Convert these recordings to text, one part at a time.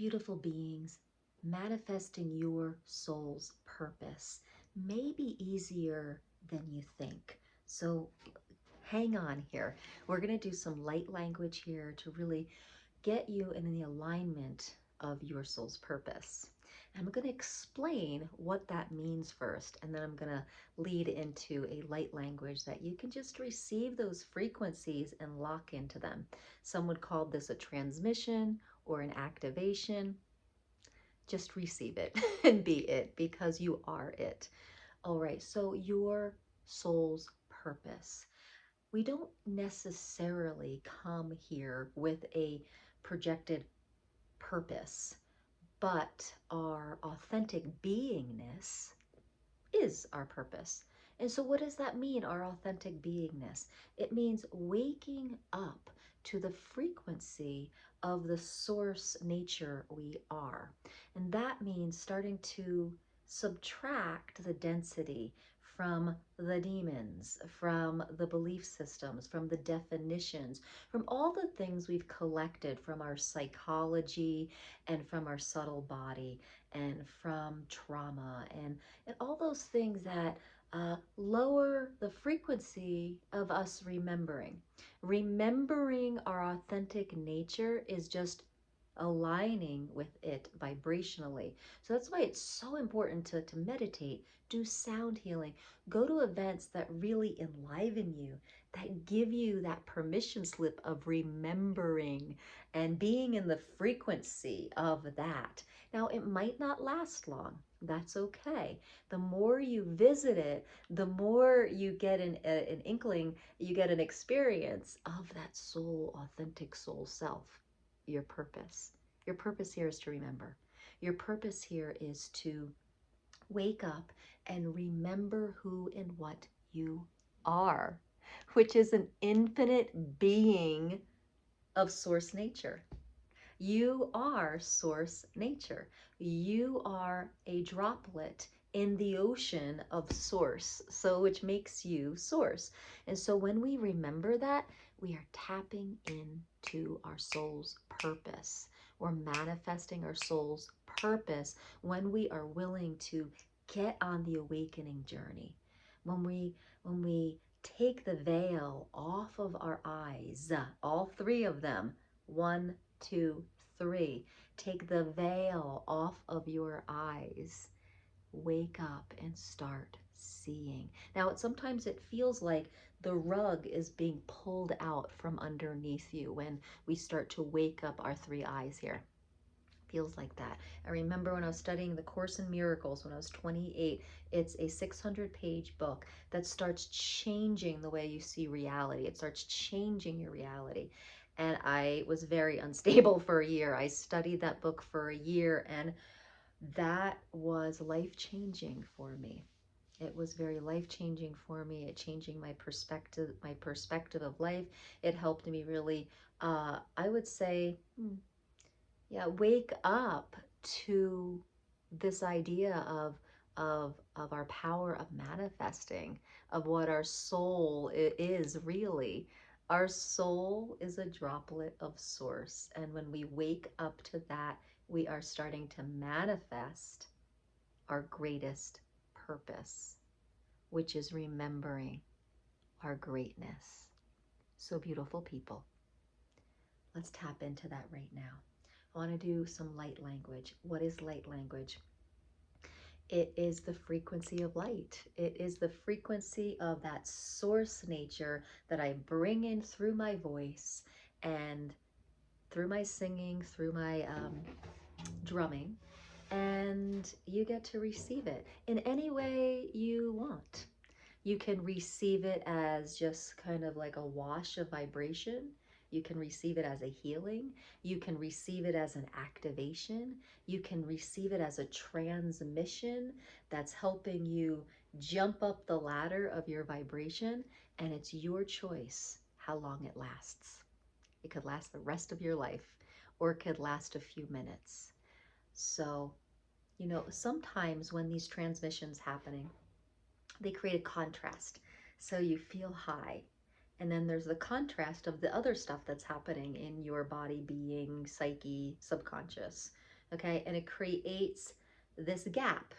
beautiful beings, manifesting your soul's purpose may be easier than you think. So hang on here. We're going to do some light language here to really get you in the alignment of your soul's purpose. I'm going to explain what that means first, and then I'm going to lead into a light language that you can just receive those frequencies and lock into them. Some would call this a transmission or an activation. Just receive it and be it because you are it. All right, so your soul's purpose. We don't necessarily come here with a projected purpose, but our authentic beingness is our purpose. And so, what does that mean, our authentic beingness? It means waking up to the frequency of the source nature we are. And that means starting to subtract the density from the demons, from the belief systems, from the definitions, from all the things we've collected from our psychology and from our subtle body and from trauma and all those things that lower the frequency of us remembering. Remembering our authentic nature is just aligning with it vibrationally. So that's why it's so important to meditate, do sound healing, go to events that really enliven you, that give you that permission slip of remembering and being in the frequency of that. Now, it might not last long. That's okay. The more you visit it, the more you get an inkling, you get an experience of that soul, authentic soul self, your purpose. Your purpose here is to remember. Your purpose here is to wake up and remember who and what you are, which is an infinite being of source nature. You are source nature. You are a droplet in the ocean of source, so which makes you source. And so when we remember that, we are tapping into our soul's purpose. We're manifesting our soul's purpose when we are willing to get on the awakening journey. When we take the veil off of our eyes, all three of them, 1, 2, 3. Take the veil off of your eyes. Wake up and start seeing. Now, sometimes it feels like the rug is being pulled out from underneath you when we start to wake up our three eyes here. Feels like that. I remember when I was studying the Course in Miracles when I was 28, it's a 600-page book that starts changing the way you see reality. It starts changing your reality. And I was very unstable for a year. I studied that book for a year, and that was life-changing for me. It was very life-changing for me. It changing my perspective of life. It helped me really, I would say, yeah, wake up to this idea of our power of manifesting, of what our soul is really. Our soul is a droplet of source, and when we wake up to that, we are starting to manifest our greatest purpose, which is remembering our greatness. So beautiful, people. Let's tap into that right now. I want to do some light language. What is light language? It is the frequency of light. It is the frequency of that source nature that I bring in through my voice and through my singing, through my drumming, and you get to receive it in any way you want. You can receive it as just kind of like a wash of vibration. You can receive it as a healing. You can receive it as an activation. You can receive it as a transmission that's helping you jump up the ladder of your vibration. And it's your choice how long it lasts. It could last the rest of your life, or it could last a few minutes. So, sometimes when these transmissions happening, they create a contrast. So you feel high. And then there's the contrast of the other stuff that's happening in your body, being, psyche, subconscious. okay? And it creates this gap.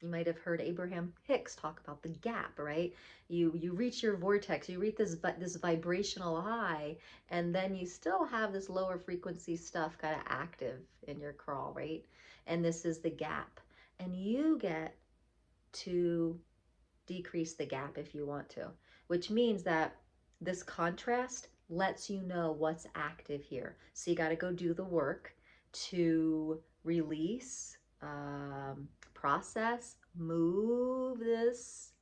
You might have heard Abraham Hicks talk about the gap, right? You reach your vortex, you reach this vibrational high, and then you still have this lower frequency stuff kind of active in your crawl, right? And this is the gap. And you get to decrease the gap if you want to, which means that this contrast lets you know what's active here. So you got to go do the work to release, process, move this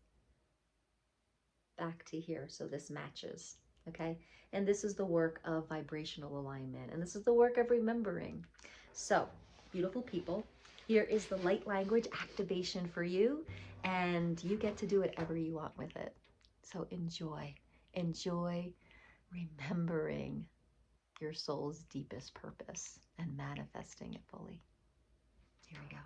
back to here so this matches. Okay, and this is the work of vibrational alignment, and this is the work of remembering. So, beautiful people, here is the light language activation for you, and you get to do whatever you want with it. So enjoy remembering your soul's deepest purpose and manifesting it fully. Here we go.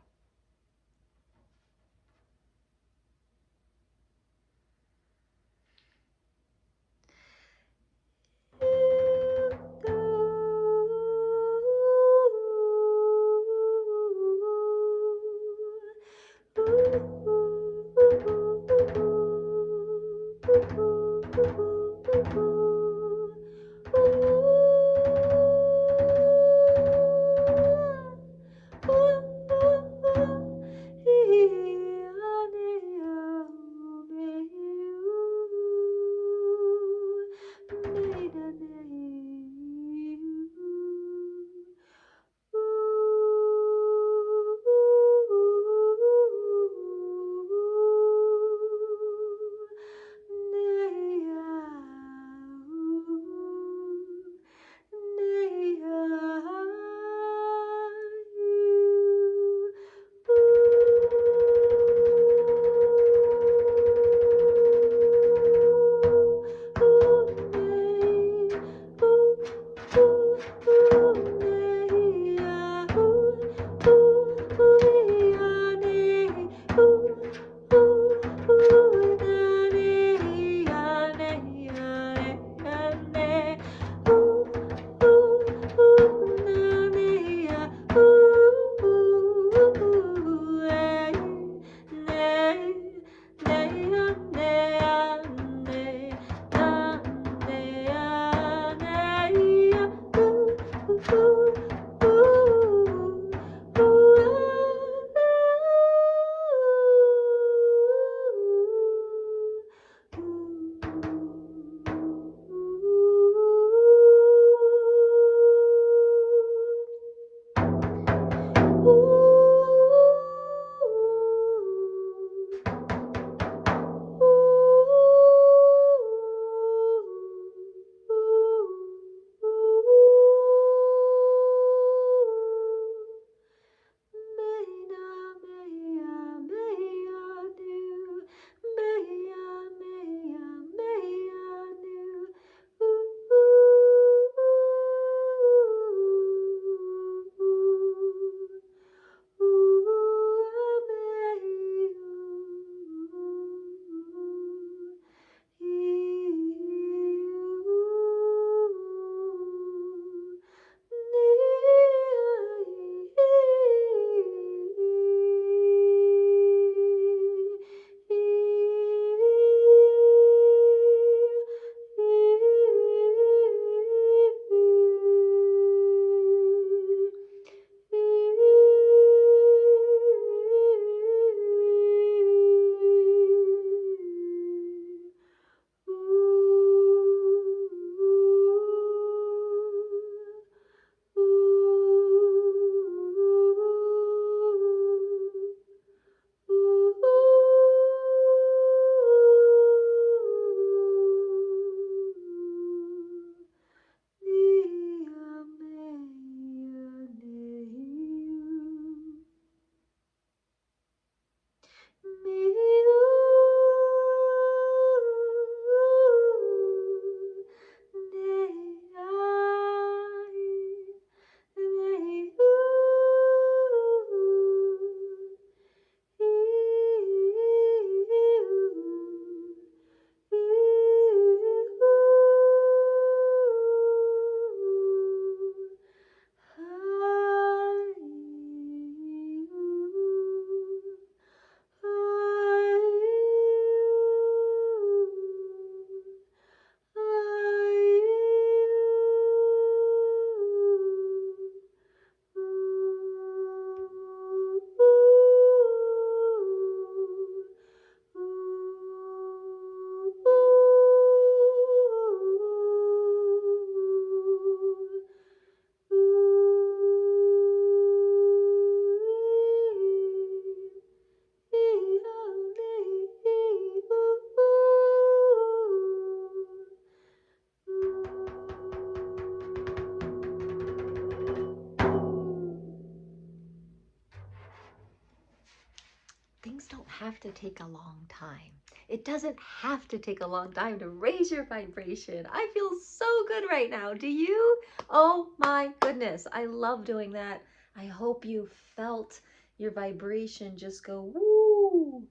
have to take a long time. It doesn't have to take a long time to raise your vibration. I feel so good right now. Do you? Oh my goodness. I love doing that. I hope you felt your vibration just go woo.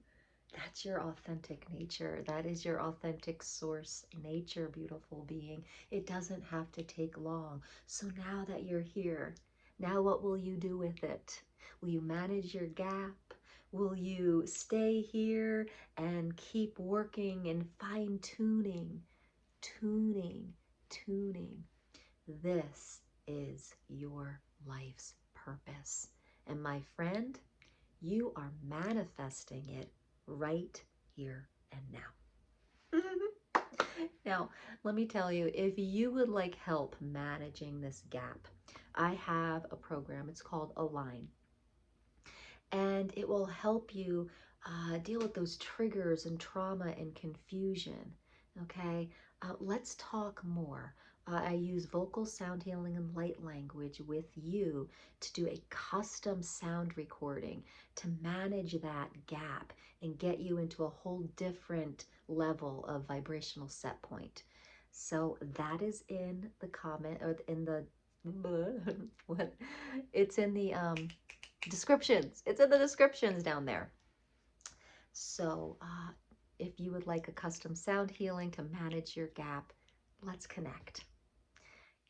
That's your authentic nature. That is your authentic source nature, beautiful being. It doesn't have to take long. So now that you're here, now what will you do with it? Will you manage your gap? Will you stay here and keep working and fine tuning, tuning, tuning? This is your life's purpose. And my friend, you are manifesting it right here and now. Now, let me tell you, if you would like help managing this gap, I have a program. It's called Align, and it will help you deal with those triggers and trauma and confusion. Okay, let's talk more. I use vocal sound healing and light language with you to do a custom sound recording to manage that gap and get you into a whole different level of vibrational set point. So that is in the comment or in the what? It's in the descriptions. It's in the descriptions down there. So if you would like a custom sound healing to manage your gap, let's connect.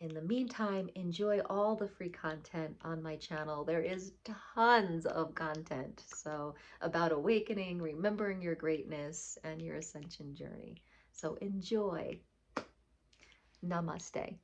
In the meantime, enjoy all the free content on my channel. There is tons of content. So about awakening, remembering your greatness, and your ascension journey. So enjoy. Namaste.